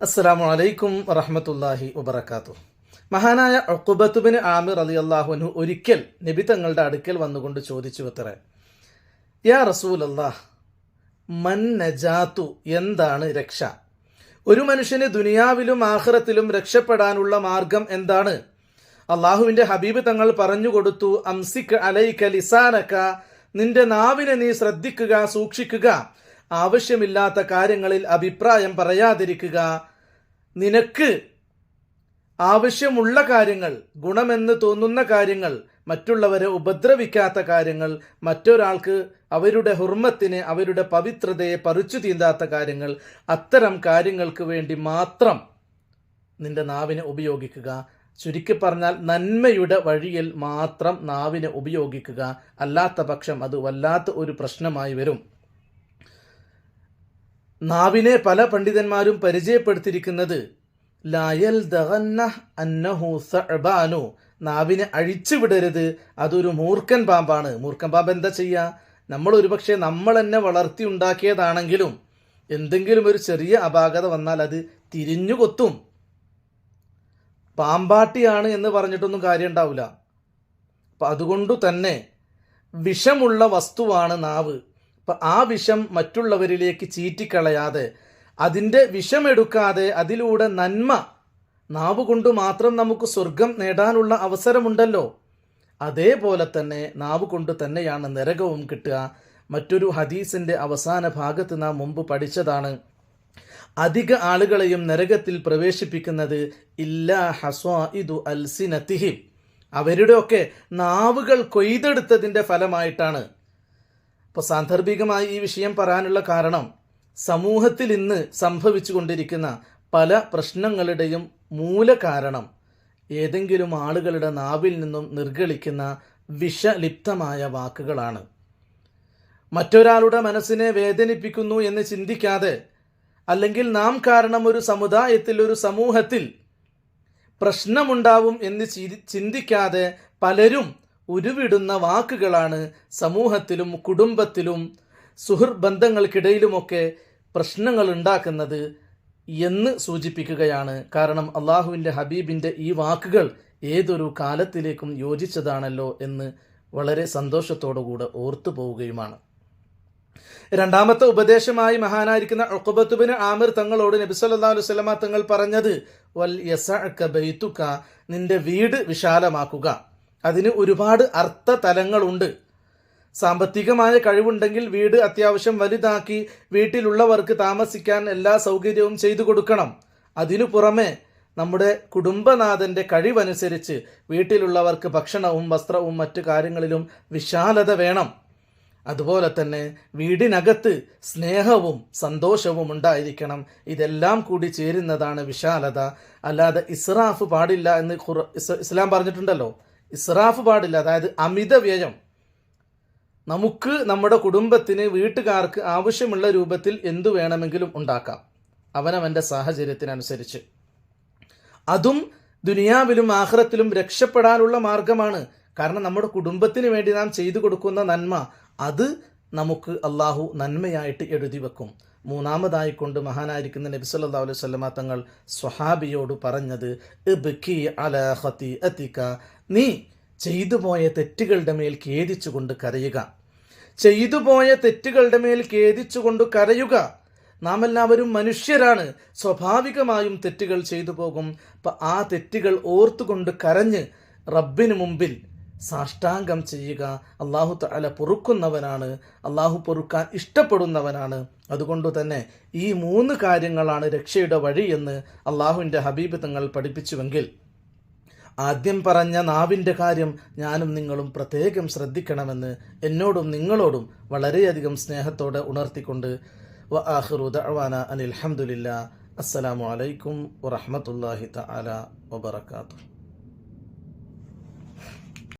അസ്സലാമു അലൈക്കും വറഹ്മത്തുള്ളാഹി വബറകാതുഹു. മഹാനായ ഉഖ്ബത്ത് ബിൻ ആമിർ റളിയല്ലാഹു അൻഹു ഒരിക്കൽ നബി തങ്ങളുടെ അടുക്കൽ വന്നുകൊണ്ട് ചോദിച്ചു അത്രേ, യാ റസൂലല്ലാഹ്, മൻ നജാത്തു, എന്താണ് രക്ഷ? ഒരു മനുഷ്യന് ദുനിയാവിലും ആഖിറത്തിലും രക്ഷപ്പെടാനുള്ള മാർഗം എന്താണ്? അള്ളാഹുവിന്റെ ഹബീബ് തങ്ങൾ പറഞ്ഞു കൊടുത്തു, അംസിക് അലൈക ലിസാനക, നിന്റെ നാവിനെ നീ ശ്രദ്ധിക്കുക, സൂക്ഷിക്കുക. ആവശ്യമില്ലാത്ത കാര്യങ്ങളിൽ അഭിപ്രായം പറയാതിരിക്കുക. നിനക്ക് ആവശ്യമുള്ള കാര്യങ്ങൾ, ഗുണമെന്ന് തോന്നുന്ന കാര്യങ്ങൾ, മറ്റുള്ളവരെ ഉപദ്രവിക്കാത്ത കാര്യങ്ങൾ, മറ്റൊരാൾക്ക് അവരുടെ ഹുർമത്തിനെ, അവരുടെ പവിത്രതയെ പറിച്ചു തീണ്ടാത്ത കാര്യങ്ങൾ, അത്തരം കാര്യങ്ങൾക്ക് വേണ്ടി മാത്രം നിന്റെ നാവിനെ ഉപയോഗിക്കുക. ചുരുക്കി പറഞ്ഞാൽ നന്മയുടെ വഴിയിൽ മാത്രം നാവിനെ ഉപയോഗിക്കുക. അല്ലാത്ത പക്ഷം അത് വല്ലാത്ത ഒരു പ്രശ്നമായി വരും. നാവിനെ പല പണ്ഡിതന്മാരും പരിചയപ്പെടുത്തിയിരിക്കുന്നത് ലായൽ ദഗന്ന അന്നഹു സഅബാനു, നാവിനെ അഴിച്ചു വിടരുത്, അതൊരു മൂർഖൻ പാമ്പാണ്. മൂർഖൻ പാമ്പ് എന്താ ചെയ്യുക? നമ്മൾ ഒരുപക്ഷെ നമ്മൾ തന്നെ വളർത്തി ഉണ്ടാക്കിയതാണെങ്കിലും എന്തെങ്കിലും ഒരു ചെറിയ അപാകത വന്നാൽ അത് തിരിഞ്ഞു കൊത്തും. പാമ്പാട്ടിയാണ് എന്ന് പറഞ്ഞിട്ടൊന്നും കാര്യം ഉണ്ടാവില്ല. അപ്പം അതുകൊണ്ടു തന്നെ വിഷമുള്ള വസ്തുവാണ് നാവ്. അപ്പം ആ വിഷം മറ്റുള്ളവരിലേക്ക് ചീറ്റിക്കളയാതെ, അതിൻ്റെ വിഷമെടുക്കാതെ അതിലൂടെ നന്മ, നാവ് കൊണ്ട് മാത്രം നമുക്ക് സ്വർഗം നേടാനുള്ള അവസരമുണ്ടല്ലോ, അതേപോലെ തന്നെ നാവ് കൊണ്ട് തന്നെയാണ് നരകവും കിട്ടുക. മറ്റൊരു ഹദീസിൻ്റെ അവസാന ഭാഗത്ത് നാം മുമ്പ് പഠിച്ചതാണ്, അധിക ആളുകളെയും നരകത്തിൽ പ്രവേശിപ്പിക്കുന്നത് ഇല്ലാ ഹസ്വാഇദു അൽസിനതിഹിം, അവരുടെയൊക്കെ നാവുകൾ കൊയ്തെടുത്തതിൻ്റെ ഫലമായിട്ടാണ്. ഇപ്പോൾ സാന്ദർഭികമായി ഈ വിഷയം പറയാനുള്ള കാരണം, സമൂഹത്തിൽ ഇന്ന് സംഭവിച്ചു കൊണ്ടിരിക്കുന്ന പല പ്രശ്നങ്ങളുടെയും മൂല കാരണം ഏതെങ്കിലും ആളുകളുടെ നാവിൽ നിന്നും നിർഗളിക്കുന്ന വിഷലിപ്തമായ വാക്കുകളാണ്. മറ്റൊരാളുടെ മനസ്സിനെ വേദനിപ്പിക്കുന്നു എന്ന് ചിന്തിക്കാതെ, അല്ലെങ്കിൽ നാം കാരണം ഒരു സമുദായത്തിൽ, ഒരു സമൂഹത്തിൽ പ്രശ്നമുണ്ടാവും എന്ന് ചിന്തിക്കാതെ പലരും ഉരുവിടുന്ന വാക്കുകളാണ് സമൂഹത്തിലും കുടുംബത്തിലും സുഹൃത്ത് ബന്ധങ്ങൾക്കിടയിലുമൊക്കെ പ്രശ്നങ്ങൾ ഉണ്ടാക്കുന്നത് എന്ന് സൂചിപ്പിക്കുകയാണ്. കാരണം അള്ളാഹുവിൻ്റെ ഹബീബിൻ്റെ ഈ വാക്കുകൾ ഏതൊരു കാലത്തിലേക്കും യോജിച്ചതാണല്ലോ എന്ന് വളരെ സന്തോഷത്തോടുകൂടെ ഓർത്തു പോവുകയുമാണ്. രണ്ടാമത്തെ ഉപദേശമായി മഹാനായിരിക്കുന്ന ഉഖ്ബത്ത് ബിൻ ആമിർ തങ്ങളോട് നബി സല്ലല്ലാഹു അലൈഹി വസല്ലമ തങ്ങൾ പറഞ്ഞത്, വൽ യസഅക ബൈതുക, നിന്റെ വീട് വിശാലമാക്കുക. അതിന് ഒരുപാട് അർത്ഥ തലങ്ങളുണ്ട്. സാമ്പത്തികമായ കഴിവുണ്ടെങ്കിൽ വീട് അത്യാവശ്യം വലുതാക്കി വീട്ടിലുള്ളവർക്ക് താമസിക്കാൻ എല്ലാ സൗകര്യവും ചെയ്തു കൊടുക്കണം. അതിനു പുറമെ നമ്മുടെ കുടുംബനാഥൻ്റെ കഴിവനുസരിച്ച് വീട്ടിലുള്ളവർക്ക് ഭക്ഷണവും വസ്ത്രവും മറ്റു കാര്യങ്ങളിലും വിശാലത വേണം. അതുപോലെ തന്നെ വീടിനകത്ത് സ്നേഹവും സന്തോഷവും ഉണ്ടായിരിക്കണം. ഇതെല്ലാം കൂടി ചേരുന്നതാണ് വിശാലത. അല്ലാതെ ഇസ്രാഫ് പാടില്ല എന്ന് ഇസ്ലാം പറഞ്ഞിട്ടുണ്ടല്ലോ. ഇസ്രാഫ് പാടില്ല, അതായത് അമിത വ്യയം. നമുക്ക് നമ്മുടെ കുടുംബത്തിന്, വീട്ടുകാർക്ക് ആവശ്യമുള്ള രൂപത്തിൽ എന്തു വേണമെങ്കിലും ഉണ്ടാക്കാം, അവനവൻ്റെ സാഹചര്യത്തിനനുസരിച്ച്. അതും ദുനിയാവിലും ആഖിറത്തിലും രക്ഷപ്പെടാനുള്ള മാർഗമാണ്. കാരണം നമ്മുടെ കുടുംബത്തിന് വേണ്ടി നാം ചെയ്തു കൊടുക്കുന്ന നന്മ, അത് നമുക്ക് അള്ളാഹു നന്മയായിട്ട് എഴുതി വെക്കും. മൂന്നാമതായിക്കൊണ്ട് മഹാനായിരിക്കുന്ന നബി സല്ലല്ലാഹു അലൈഹി വസല്ലമ തങ്ങൾ സ്വഹാബിയോട് പറഞ്ഞത്, ഇബ്കി അലാ ഖതീഅതിക, നീ ചെയ്തുപോയ തെറ്റുകളുടെ മേൽ ഖേദിച്ചുകൊണ്ട് കരയുക. ചെയ്തുപോയ തെറ്റുകളുടെ മേൽ ഖേദിച്ചുകൊണ്ട് കരയുക. നാം എല്ലാവരും മനുഷ്യരാണ്, സ്വാഭാവികമായും തെറ്റുകൾ ചെയ്തു പോകും. അപ്പം ആ തെറ്റുകൾ ഓർത്തുകൊണ്ട് കരഞ്ഞ് റബ്ബിന് മുമ്പിൽ സാഷ്ടാംഗം ചെയ്യുക. അള്ളാഹു തആല പൊറുക്കുന്നവനാണ്, അള്ളാഹു പൊറുക്കാൻ ഇഷ്ടപ്പെടുന്നവനാണ്. അതുകൊണ്ട് തന്നെ ഈ 3 കാര്യങ്ങളാണ് രക്ഷയുടെ വഴി എന്ന് അള്ളാഹുവിൻ്റെ ഹബീബ് തങ്ങൾ പഠിപ്പിച്ചുവെങ്കിൽ, ആദ്യം പറഞ്ഞ നാവിൻ്റെ കാര്യം ഞാനും നിങ്ങളും പ്രത്യേകം ശ്രദ്ധിക്കണമെന്ന് എന്നോടും നിങ്ങളോടും വളരെയധികം സ്നേഹത്തോടെ ഉണർത്തിക്കൊണ്ട് വആഖിറു ദഅവാന അനിൽ ഹംദുലില്ലാ. അസ്സലാമു അലൈക്കും വറഹ്മത്തുള്ളാഹി തആല വബറകാതുഹു.